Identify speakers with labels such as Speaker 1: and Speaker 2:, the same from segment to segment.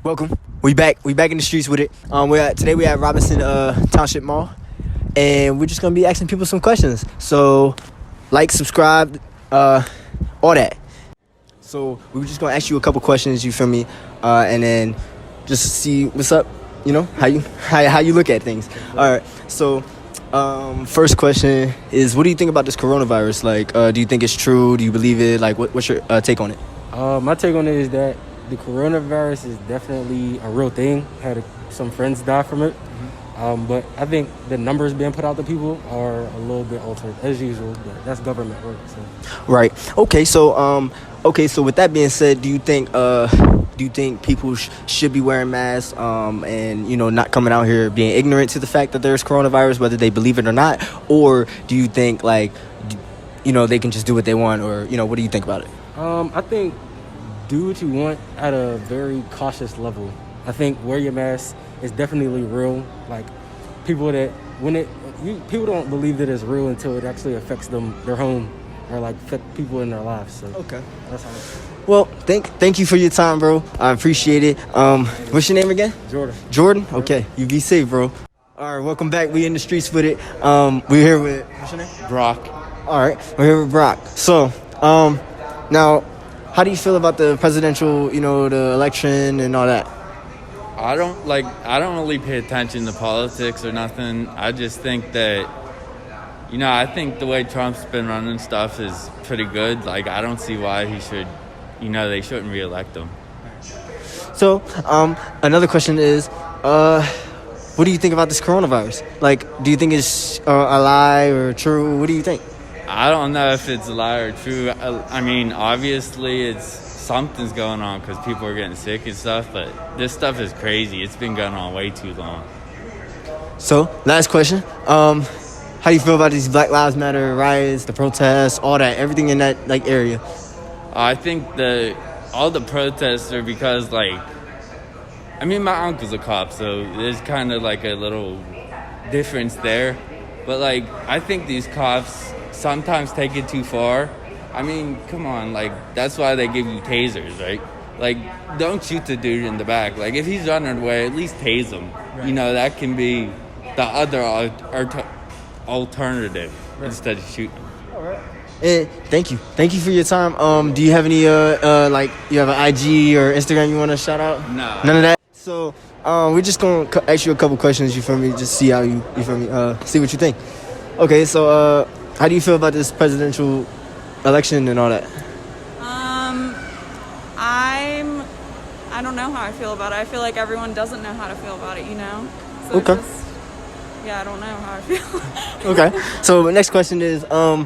Speaker 1: Welcome. We back in the streets with it. Today we at Robinson Township Mall, and we're just gonna be asking people some questions. So, like, subscribe, all that. So we're just gonna ask you a couple questions. You feel me? And then just see what's up. You know how you look at things. All right. So, first question is, what do you think about this coronavirus? Like, do you think it's true? Do you believe it? Like, what's your take on it?
Speaker 2: My take on it is that the coronavirus is definitely a real thing. Had some friends die from it. But I think the numbers being put out to people are a little bit altered as usual, but that's government work. So.
Speaker 1: Right. Okay. So with that being said, do you think people should be wearing masks and not coming out here being ignorant to the fact that there's coronavirus, whether they believe it or not, or do you think they can just do what they want, or what do you think about it?
Speaker 2: I think do what you want at a very cautious level. I think wear your mask is definitely real. Like people people don't believe that it's real until it actually affects them, their home, or like affect people in their lives. So
Speaker 1: okay,
Speaker 2: that's how.
Speaker 1: Well, thank you for your time, bro. I appreciate it. What's your name again? Jordan. Okay, you be safe, bro. All right, welcome back. We in the streets with it. We're here with, what's your name?
Speaker 3: Brock.
Speaker 1: All right, we're here with Brock. So, now, how do you feel about the presidential, the election and all that?
Speaker 3: I don't really pay attention to politics or nothing. I just think that, I think the way Trump's been running stuff is pretty good. Like, I don't see why he should, they shouldn't reelect him.
Speaker 1: So, another question is, what do you think about this coronavirus? Like, do you think it's a lie or true? What do you think?
Speaker 3: I don't know if it's a lie or true. I mean, obviously something's going on because people are getting sick and stuff, but this stuff is crazy. It's been going on way too long. So,
Speaker 1: last question. How do you feel about these Black Lives Matter riots, the protests, all that, everything in that area?
Speaker 3: I think all the protests are because my uncle's a cop, so there's kind of like a little difference there. But I think these cops sometimes take it too far. I mean, come on, that's why they give you tasers, right? Don't shoot the dude in the back. If he's running away, at least tase him. Right. That can be the other alternative instead of shooting.
Speaker 1: All right. Thank you for your time. Do you have any you have an IG or Instagram you want to shout out?
Speaker 3: No.
Speaker 1: None of that. So we're just gonna ask you a couple questions. You feel me? Just see how you feel me. See what you think. Okay. So how do you feel about this presidential election and all that?
Speaker 4: I don't know how I feel about it. I feel like everyone doesn't know how to feel about it, So
Speaker 1: okay.
Speaker 4: I don't know how I feel.
Speaker 1: Okay. So the next question is, how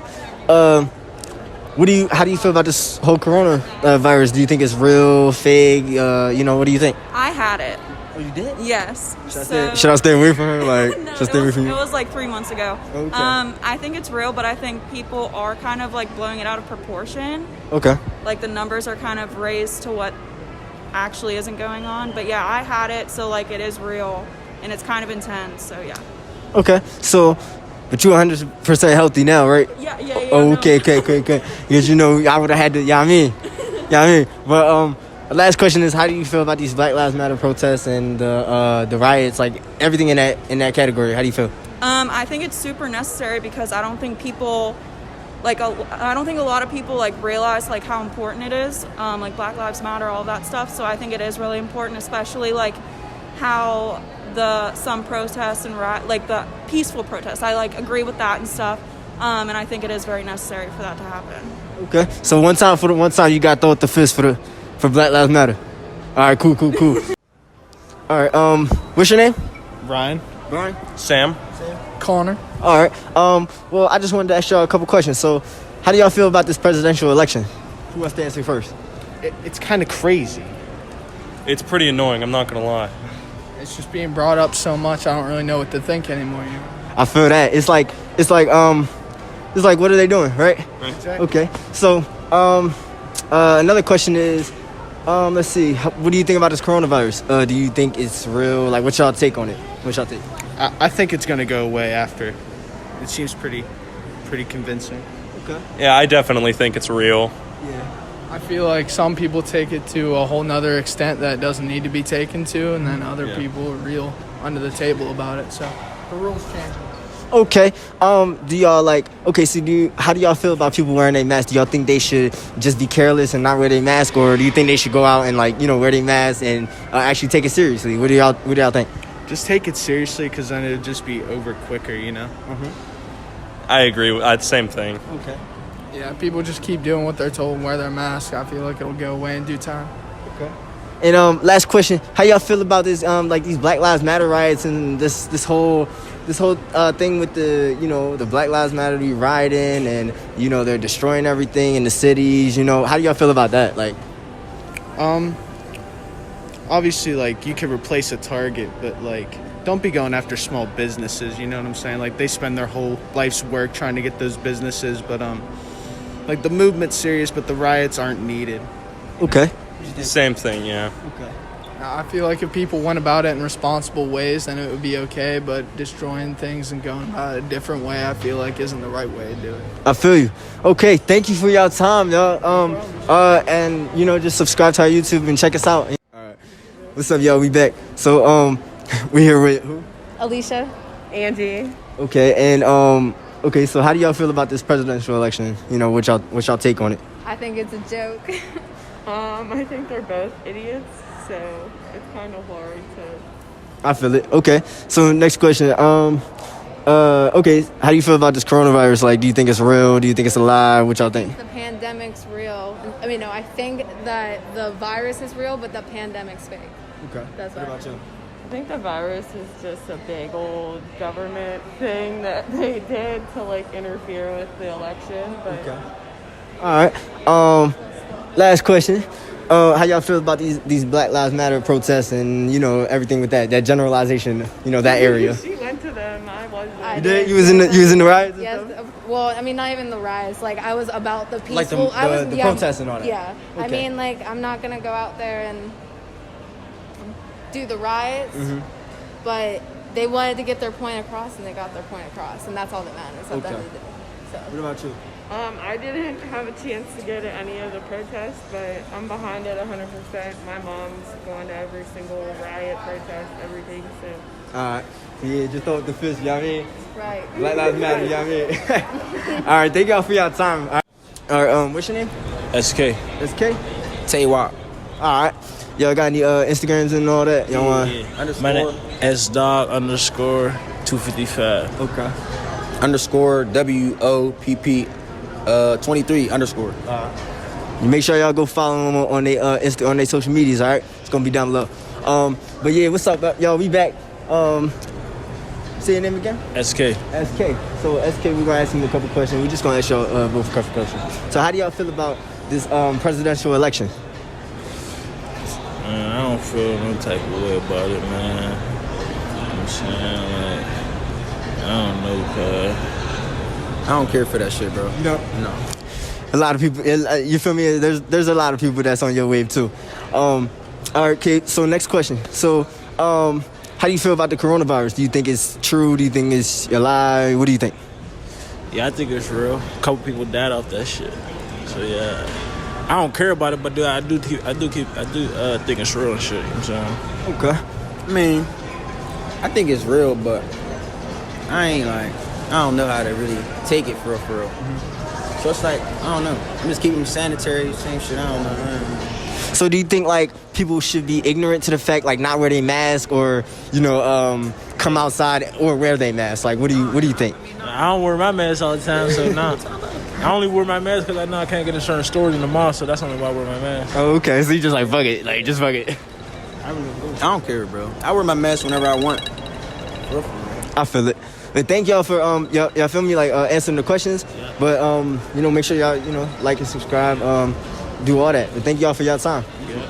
Speaker 1: do you feel about this whole coronavirus? Do you think it's real, fake? What do you think?
Speaker 4: I had it.
Speaker 1: Oh, you did?
Speaker 4: Yes.
Speaker 1: Should I stay away from her?
Speaker 4: No,
Speaker 1: should I stay away from you?
Speaker 4: It was 3 months ago.
Speaker 1: Okay.
Speaker 4: I think it's real, but I think people are kind of blowing it out of proportion.
Speaker 1: Okay.
Speaker 4: The numbers are kind of raised to what actually isn't going on. But yeah, I had it, so it is real, and it's kind of intense. So yeah.
Speaker 1: Okay. So, but you're 100% healthy now, right?
Speaker 4: Yeah.
Speaker 1: Oh, okay. Because I would have had to. Yeah, I mean. But the last question is, how do you feel about these Black Lives Matter protests and the riots, everything in that category? How do you feel?
Speaker 4: I think it's super necessary because I don't think people, I don't think a lot of people realize how important it is, Black Lives Matter, all that stuff. So I think it is really important, especially how some protests and the peaceful protests. I agree with that and stuff, and I think it is very necessary for that to happen. Okay.
Speaker 1: So one time you got to throw up the fist for Black Lives Matter. All right, cool. All right, what's your name?
Speaker 5: Brian.
Speaker 6: Sam.
Speaker 5: Connor.
Speaker 1: All right. Well, I just wanted to ask y'all a couple questions. So, how do y'all feel about this presidential election? Who wants to answer first?
Speaker 5: It's kind of crazy.
Speaker 6: It's pretty annoying, I'm not going to lie.
Speaker 5: It's just being brought up so much, I don't really know what to think anymore.
Speaker 1: I feel that. It's like, what are they doing, right?
Speaker 5: Exactly.
Speaker 1: Okay. So, another question is, let's see. What do you think about this coronavirus? Do you think it's real? What's y'all take on it? What's y'all think?
Speaker 5: I think it's going to go away after. It seems pretty convincing.
Speaker 1: Okay.
Speaker 6: Yeah, I definitely think it's real.
Speaker 1: Yeah.
Speaker 5: I feel like some people take it to a whole nother extent that it doesn't need to be taken to, and then other people are real under the table about it. So the rules change.
Speaker 1: Okay. Do y'all how do y'all feel about people wearing their mask? Do y'all think they should just be careless and not wear their mask, or do you think they should go out and wear their mask and actually take it seriously? What do y'all think?
Speaker 7: Just take it seriously, because then it'll just be over quicker, you know?
Speaker 6: I agree. Same thing.
Speaker 1: Okay.
Speaker 5: Yeah, people just keep doing what they're told and wear their mask. I feel like it'll go away in due time.
Speaker 1: Okay. And last question, how y'all feel about this these Black Lives Matter riots and this whole thing with the Black Lives Matter rioting, and they're destroying everything in the cities, how do y'all feel about that?
Speaker 7: Obviously, you could replace a Target, but, don't be going after small businesses, you know what I'm saying? They spend their whole life's work trying to get those businesses, but, the movement's serious, but the riots aren't needed.
Speaker 1: Okay.
Speaker 6: Same thing, yeah.
Speaker 1: Okay.
Speaker 5: I feel like if people went about it in responsible ways, then it would be okay, but destroying things and going about it a different way, I feel like isn't the right way to do it.
Speaker 1: I feel you. Okay, thank you for your time, y'all. And just subscribe to our YouTube and check us out. All right. What's up, y'all? We back. So we here with who?
Speaker 8: Alicia. Angie.
Speaker 1: Okay, and okay, so how do y'all feel about this presidential election? What's y'all take on it?
Speaker 8: I think it's a joke.
Speaker 9: I think they're both idiots, so it's kind of hard to...
Speaker 1: I feel it. Okay, so next question. Okay, how do you feel about this coronavirus? Do you think it's real? Do you think it's a lie? What y'all think?
Speaker 8: The pandemic's real. No, I think that the virus is real, but the pandemic's fake.
Speaker 1: Okay.
Speaker 8: That's what
Speaker 1: about you?
Speaker 9: I think the virus is just a big old government thing that they did to, interfere with the election, but...
Speaker 1: Okay. All right. Last question. How y'all feel about these Black Lives Matter protests and everything with that generalization, that area?
Speaker 9: She went to them. I wasn't.
Speaker 1: You did? You was in the riots?
Speaker 8: Yes. Well, not even the riots. I was about the peaceful.
Speaker 1: The protests and all that.
Speaker 8: Yeah.
Speaker 1: Okay.
Speaker 8: I'm not gonna go out there and do the riots, but they wanted to get their point across, and they got their point across, and that's all that matters at the end of the day. So.
Speaker 1: What about you?
Speaker 9: I didn't have a chance to go to any of the protests, but I'm behind it 100%. My mom's going to every single riot, protest, everything, so.
Speaker 1: All right. Yeah, just throw up the fist, you know what I mean?
Speaker 8: Right.
Speaker 1: Black Lives Matter, you know what I mean? All right, thank y'all for your time. All right, what's your name?
Speaker 10: SK.
Speaker 1: SK?
Speaker 10: Tay-Wop.
Speaker 1: All right. Y'all got any Instagrams and all that? Y'all want?
Speaker 10: My name S__255.
Speaker 1: Okay.
Speaker 11: _WOPP 23 _.
Speaker 1: You make sure y'all go follow them on their on their social medias, all right? It's gonna be down below. But yeah, what's up, y'all? We back. Say your name again?
Speaker 10: SK.
Speaker 1: SK. So SK, we're gonna ask him a couple questions. We're just gonna ask y'all both a couple questions. So how do y'all feel about this presidential election?
Speaker 10: Man, I don't feel no type of way about it, man. You know what I'm saying? I don't know, cuz.
Speaker 11: I don't care for that shit, bro.
Speaker 1: No. A lot of people, you feel me? There's a lot of people that's on your wave too. All right, okay. So next question. So, how do you feel about the coronavirus? Do you think it's true? Do you think it's a lie? What do you think?
Speaker 10: Yeah, I think it's real. A couple people died off that shit. So yeah, I don't care about it, but I do think it's real and shit. You know what I'm saying?
Speaker 1: Okay.
Speaker 11: I mean, I think it's real, but I don't know how to really take it for real. Mm-hmm. So it's I don't know. I'm just keeping them sanitary, same shit. I don't know.
Speaker 1: So do you think people should be ignorant to the fact not wear their mask or come outside or wear their mask? What do you think?
Speaker 10: I don't wear my mask all the time, so nah. I only wear my mask because I know I can't get in certain stores in the mall, so that's only why I wear my mask.
Speaker 1: Oh, okay. So you just fuck it, just fuck it.
Speaker 11: I don't care, bro. I wear my mask whenever I want.
Speaker 1: I feel it. But thank y'all for y'all feel me answering the questions. Yeah. But make sure y'all like and subscribe, do all that. But thank y'all for y'all time.
Speaker 10: Yeah.